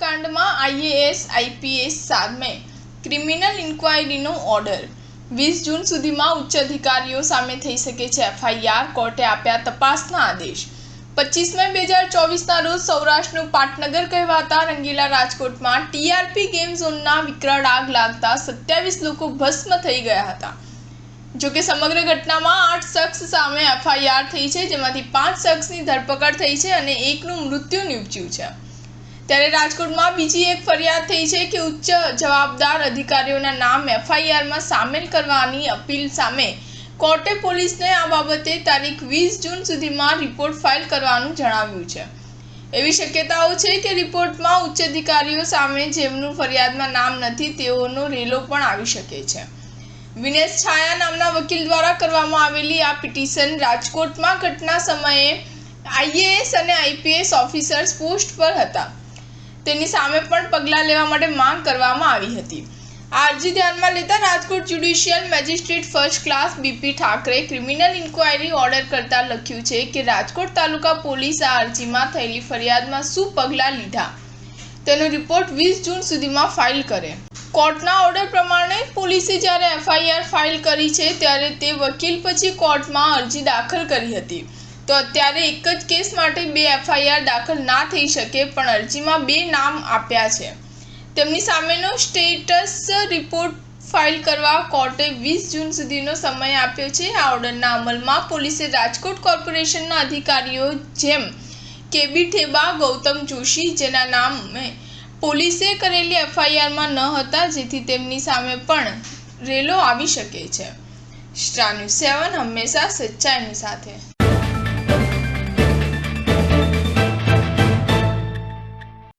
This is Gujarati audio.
કાંડમાં આઈએએસ આઈપીએસ સામે ક્રિમિનલ ઇન્ક્વાયરીનો ઓર્ડર 20 જૂન સુધીમાં ઉચ્ચ અધિકારીઓ સામે થઈ શકે છે એફઆઈઆર, કોર્ટે આપ્યા તપાસના આદેશ। 25 મે 2024ના રોજ સૌરાષ્ટ્રનું પાટનગર કહેવાતા રંગીલા રાજકોટમાં ટીઆરપી ગેમ ઝોનના વિકરાળ આગ લાગતા 27 લોકો ભસ્મ થઈ ગયા હતા। જોકે સમગ્ર ઘટનામાં 8 શખ્સ સામે એફઆઈઆર થઈ છે, જેમાંથી 5 શખ્સની ધરપકડ થઈ છે અને એકનું મૃત્યુ નિપજ્યું છે। ત્યારે રાજકોટમાં બીજી એક ફરિયાદ થઈ છે કે ઉચ્ચ જવાબદાર અધિકારીઓના નામ એફઆઈઆરમાં સામેલ કરવાની અપીલ સામે કોર્ટે પોલીસને આ બાબતે તારીખ 20 જૂન સુધીમાં રિપોર્ટ ફાઇલ કરવાનું જણાવ્યું છે। એવી શક્યતાઓ છે કે રિપોર્ટમાં ઉચ્ચ અધિકારીઓ સામે જેમનું ફરિયાદમાં નામ નથી તેઓનો રેલો પણ આવી શકે છે। વિનેશ છાયા નામના વકીલ દ્વારા કરવામાં આવેલી આ પિટિશન રાજકોટમાં ઘટના સમયે આઈએએસ અને આઈપીએસ ઓફિસર્સ પોસ્ટ પર હતા, તેની સામે પણ પગલાં લેવા માટે માંગ કરવામાં આવી હતી। આ અરજી ધ્યાનમાં લેતા Rajkot judicial magistrate first class BP Thackeray criminal inquiry order કરતા લખ્યું છે કે રાજકોટ તાલુકા પોલીસ આ અરજીમાં થયેલી ફરિયાદમાં શું પગલાં લીધા તેનો રિપોર્ટ 20 જૂન સુધીમાં ફાઇલ કરે। કોર્ટના ઓર્ડર પ્રમાણે પોલીસે જ્યારે એફઆઈઆર ફાઇલ કરી છે ત્યારે તે વકીલ પછી કોર્ટમાં અરજી દાખલ કરી હતી, તો અત્યારે એક જ કેસ માટે 2 એફઆઈઆર દાખલ ના થઈ શકે, પણ અરજીમાં 2 નામ આપ્યા છે, તેમની સામેનો સ્ટેટસ રિપોર્ટ ફાઇલ કરવા કોર્ટે 20 જૂન સુધીનો સમય આપ્યો છે। આ ઓર્ડરના અમલમાં પોલીસે રાજકોટ કોર્પોરેશનના અધિકારીઓ જેમ કેબી ઠેબા, ગૌતમ જોશી, જેના નામે પોલીસે કરેલી એફઆઈઆરમાં ન હતા, જેથી તેમની સામે પણ રેલો આવી શકે છે। સ્ટાર ન્યૂઝ 7 હંમેશા સચ્ચાઈની સાથે।